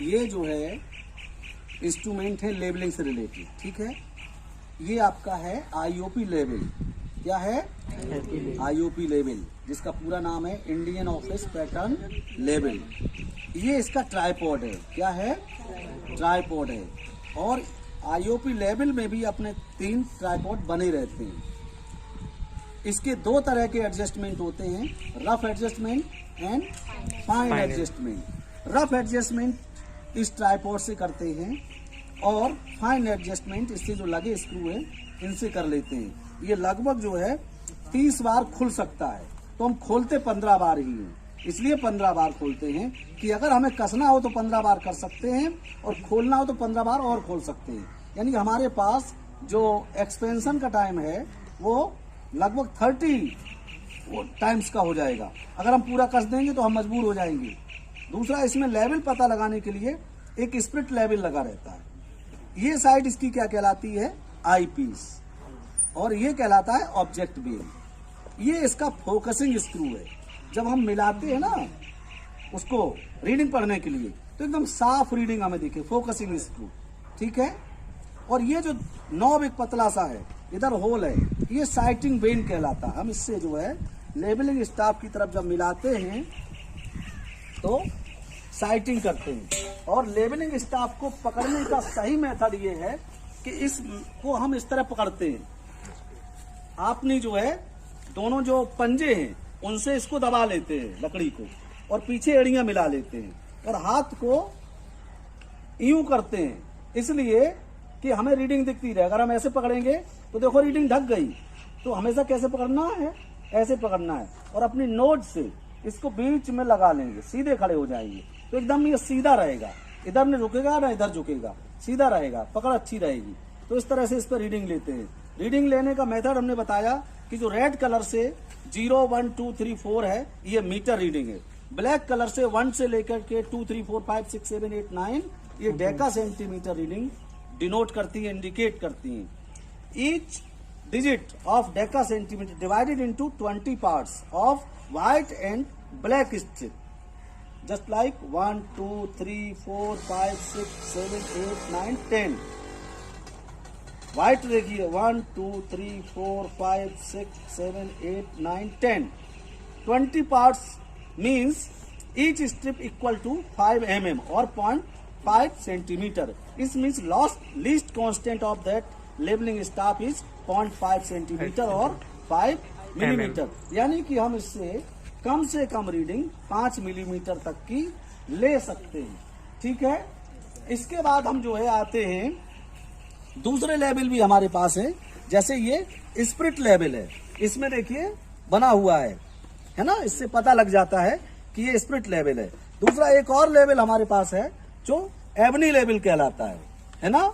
ये जो है इंस्ट्रूमेंट है लेबलिंग से रिलेटेड, ठीक है। ये आपका है आईओपी लेवल। क्या है? आईओपी लेवल, जिसका पूरा नाम है इंडियन ऑफिस पैटर्न लेवल। ये इसका ट्राइपॉड है। क्या है? ट्राइपॉड है। और आईओपी लेवल में भी अपने 3 ट्राइपॉड बने रहते हैं। इसके 2 तरह के एडजस्टमेंट होते हैं, rough adjustment and fine adjustment. Rough adjustment इस ट्राइपॉड से करते हैं और फाइन एडजस्टमेंट इससे जो लगे स्क्रू है इनसे कर लेते हैं। ये लगभग जो है 30 बार खुल सकता है, तो हम खोलते 15 बार ही हैं, इसलिए 15 बार खोलते हैं कि अगर हमें कसना हो तो 15 बार कर सकते हैं और खोलना हो तो 15 बार और खोल सकते हैं। यानी कि हमारे पास जो एक्सपेंशन का टाइम है वो लगभग 30 टाइम्स का हो जाएगा। अगर हम पूरा कस देंगे तो हम मजबूर हो जाएंगे। दूसरा, इसमें लेवल पता लगाने के लिए एक स्प्लिट लेवल लगा रहता है। ये साइड इसकी क्या कहलाती है? आई पीस, और ये कहलाता है ऑब्जेक्ट बेल। ये इसका फोकसिंग स्क्रू है। जब हम मिलाते हैं ना उसको रीडिंग पढ़ने के लिए तो एकदम साफ रीडिंग हमें दिखे, फोकसिंग स्क्रू, ठीक है। और ये जो नॉब एक पतला सा है, इधर होल है, ये साइटिंग वेन कहलाता है। हम इससे जो है लेबलिंग स्टाफ की तरफ जब मिलाते हैं तो साइटिंग करते हैं। और लेबलिंग स्टाफ को पकड़ने का सही मेथड ये है कि इसको हम इस तरह पकड़ते हैं। आपने जो है दोनों जो पंजे हैं उनसे इसको दबा लेते हैं लकड़ी को, और पीछे एड़ियां मिला लेते हैं और हाथ को यूं करते हैं, इसलिए कि हमें रीडिंग दिखती रहे। अगर हम ऐसे पकड़ेंगे तो देखो रीडिंग ढक गई, तो हमेशा कैसे पकड़ना है? ऐसे पकड़ना है, और अपनी नोज से इसको बीच में लगा लेंगे, सीधे खड़े हो जाएंगे तो एकदम ये सीधा रहेगा, इधर नहीं रुकेगा ना इधर झुकेगा, सीधा रहेगा, पकड़ अच्छी रहेगी। तो इस तरह से इस पर रीडिंग लेते हैं। रीडिंग लेने का मेथड हमने बताया कि जो रेड कलर से 0, 1, 2, 3, 4 है, ये मीटर रीडिंग है। ब्लैक कलर से 1 से लेकर के 2, 3, 4, 5, 6, 7, 8, 9 ये डेका सेंटीमीटर रीडिंग डिनोट करती है, इंडिकेट करती है। Each digit of Deka centimetre divided into 20 parts of white and black strip, just like 1, 2, 3, 4, 5, 6, 7, 8, 9, 10। White देखिए 1, 2, 3, 4, 5, 6, 7, 8, 9, 10। 20 parts means each strip equal to 5 mm or 0.5 centimeter. This means least constant of that labeling staff is 0.5 centimeter or 5 millimeter. यानी कि हम इससे से कम reading 5 millimetre तक की ले सकते हैं, ठीक है। इसके बाद हम जो है आते हैं दूसरे लेवल भी हमारे पास है, जैसे ये स्प्लिट लेवल है। इसमें देखिए बना हुआ है ना, इससे पता लग जाता है कि ये स्प्लिट लेवल है। दूसरा एक और लेवल हमारे पास है जो एबनी लेवल कहलाता है ना,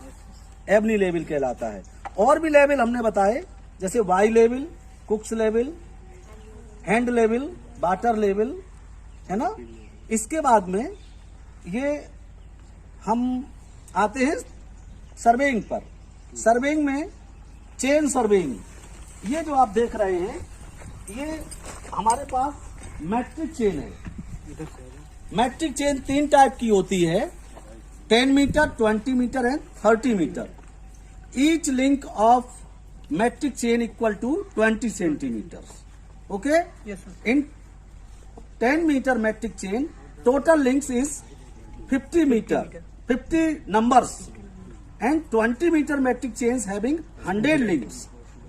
एबनी लेवल कहलाता है। और भी लेवल हमने बताए जैसे Y level, Cooke's level, hand level, water level, है ना। इसके बाद में ये हम आते हैं सर्वेइंग पर। सर्वेइंग में चेन सर्वेइंग, ये जो आप देख रहे हैं ये हमारे पास मैट्रिक चेन है। मैट्रिक चेन 3 टाइप की होती है, 10 metre, 20 metre and 30 metre. Each link of metric chain equal to 20 centimetre. Okay, in 10 meter metric chain total links is 50 meter, 50 numbers, and 20 meter metric chains having 100 links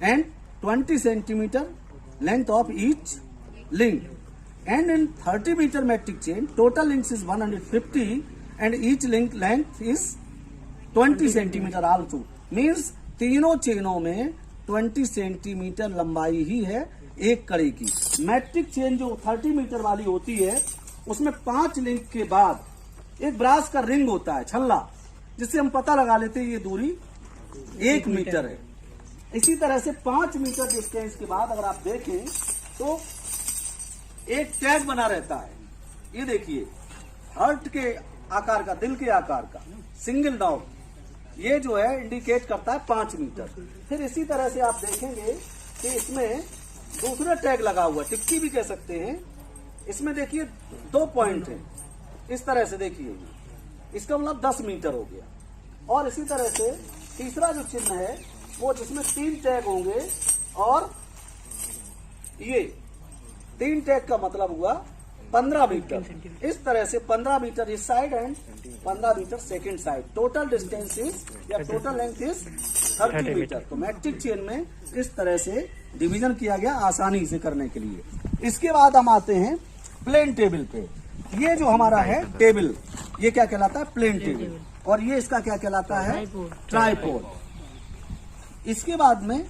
and 20 centimeter length of each link. And in 30 meter metric chain total links is 150 and each link length is 20 centimeter also. Means तीनों चेनों में 20 centimetre लंबाई ही है एक कड़ी की। Matric chain जो 30 metre वाली होती है उसमें 5 लिंक के बाद एक ब्रास का रिंग होता है, छल्ला, जिससे हम पता लगा लेते हैं ये दूरी 1 मीटर है। इसी तरह से 5 मीटर डिस्टेंस के बाद अगर आप देखें तो एक टैग बना रहता है। ये देखिए हार्ट के आकार का, दिल के आकार का सिंगल नॉब, ये जो है इंडिकेट करता है 5 मीटर। फिर इसी तरह से आप देखेंगे कि इसमें दूसरा टैग लगा हुआ, टिक्की भी कह सकते हैं। इसमें देखिए 2 पॉइंट है, इस तरह से देखिए इसका मतलब 10 मीटर हो गया। और इसी तरह से तीसरा जो चिन्ह है वो जिसमें 3 टैग होंगे, और ये 3 टैग का मतलब हुआ 15 मीटर। इस तरह से 15 मीटर इस side and 15 metre second side. Total distance is या टोटल लेंथ इज 30 मीटर। तो मैट्रिक चेन में इस तरह से डिवीजन किया गया आसानी से करने के लिए। इसके बाद हम आते हैं प्लेन टेबल पे। ये जो हमारा है टेबल, ये क्या कहलाता है? Plane table. और ये इसका क्या कहलाता है? ट्राइपॉड। इसके बाद में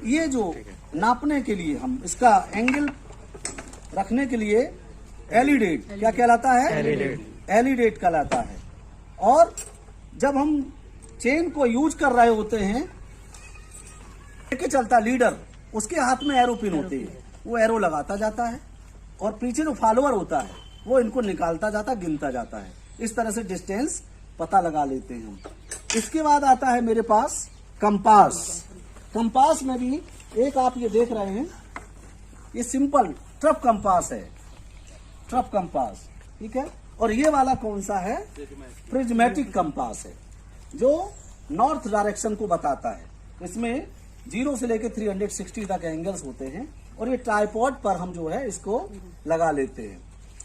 ये जो नापने के लिए हम इसका एंगल रखने के लिए एलिडेट, क्या कहलाता है? एलिडेट कहलाता है। और जब हम चेन को यूज कर रहे होते हैं, लेके चलता लीडर, उसके हाथ में एरो पिन होती है, वो एरो लगाता जाता है और पीछे जो फॉलोअर होता है वो इनको निकालता जाता, गिनता जाता है। इस तरह से डिस्टेंस पता लगा लेते हैं हम। इसके बाद आता है मेरे पास कंपास। कंपास में भी एक आप ये देख रहे हैं, ये सिंपल ट्रफ कंपास है, ट्रफ कंपास, ठीक है। और ये वाला कौन सा है? प्रिज्मेटिक कंपास है, जो नॉर्थ डायरेक्शन को बताता है। इसमें 0 से लेकर 360 तक एंगल्स होते हैं, और ये ट्राइपॉड पर हम जो है इसको लगा लेते हैं।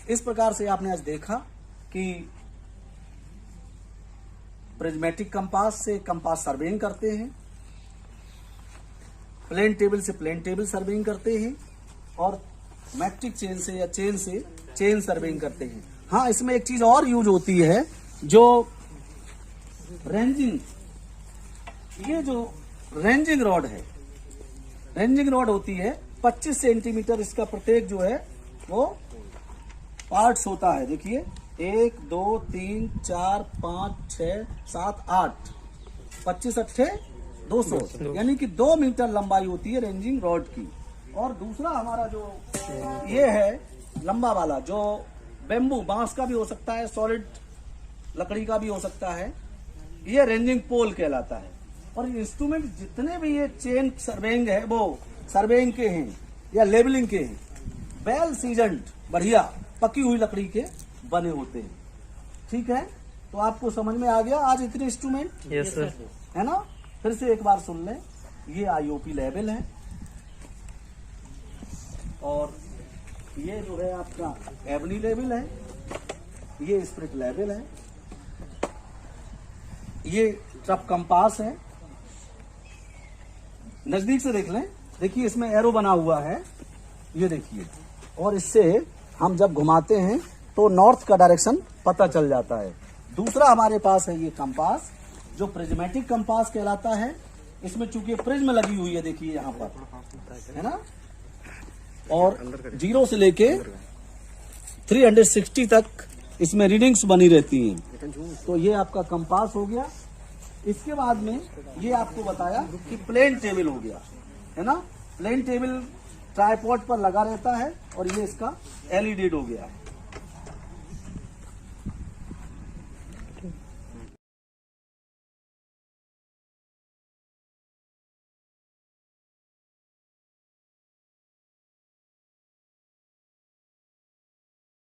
इस प्रकार से आपने आज देखा कि प्रिज्मेटिक कंपास से कंपास सर्वेइंग करते हैं, प्लेन टेबल से प्लेन टेबल सर्वेइंग करते हैं, और मैट्रिक चेन से या चेन से चेन सर्वेइंग करते हैं। हाँ, इसमें एक चीज और यूज होती है, जो रेंजिंग, ये जो रेंजिंग रॉड है, रेंजिंग रॉड होती है 25 सेंटीमीटर। इसका प्रत्येक जो है वो पार्ट्स होता है। देखिए 1 2 3 4 5 6 7 8, 25 अट्ठे 200, यानी कि 2 मीटर लंबाई होती है रेंजिंग रॉड की। और दूसरा हमारा जो ये है लंबा वाला, जो बेम्बू, बांस का भी हो सकता है, सॉलिड लकड़ी का भी हो सकता है, ये रेंजिंग पोल कहलाता है। और इंस्ट्रूमेंट जितने भी ये चेन सर्वेइंग है वो सर्वेइंग के हैं या लेबलिंग के हैं, वेल सीजन्ड, बढ़िया पकी हुई लकड़ी के बने होते हैं। ठीक है, तो आपको समझ में आ गया आज इतने इंस्ट्रूमेंट? यस सर, है ना। फिर से एक बार सुन लें, ये आईओपी लेवल है, और ये जो है आपका एबनी लेवल है, ये स्पिरिट लेवल है, ये ट्रफ कंपास है। नजदीक से देख लें, देखिए इसमें एरो बना हुआ है, ये देखिए, और इससे हम जब घुमाते हैं तो नॉर्थ का डायरेक्शन पता चल जाता है। दूसरा हमारे पास है ये कंपास, जो प्रिज्मेटिक कंपास कहलाता है। इसमें चूंकि प्रिज्म लगी हुई है, देखिए यहाँ पर, है ना, और 0 से लेके 360 तक इसमें रीडिंग्स बनी रहती हैं। तो ये आपका कंपास हो गया। इसके बाद में ये आपको बताया कि प्लेन टेबल हो गया, है ना। प्लेन टेबल ट्राइपॉड पर लगा रहता है, और ये इसका एलिडेट हो गया है।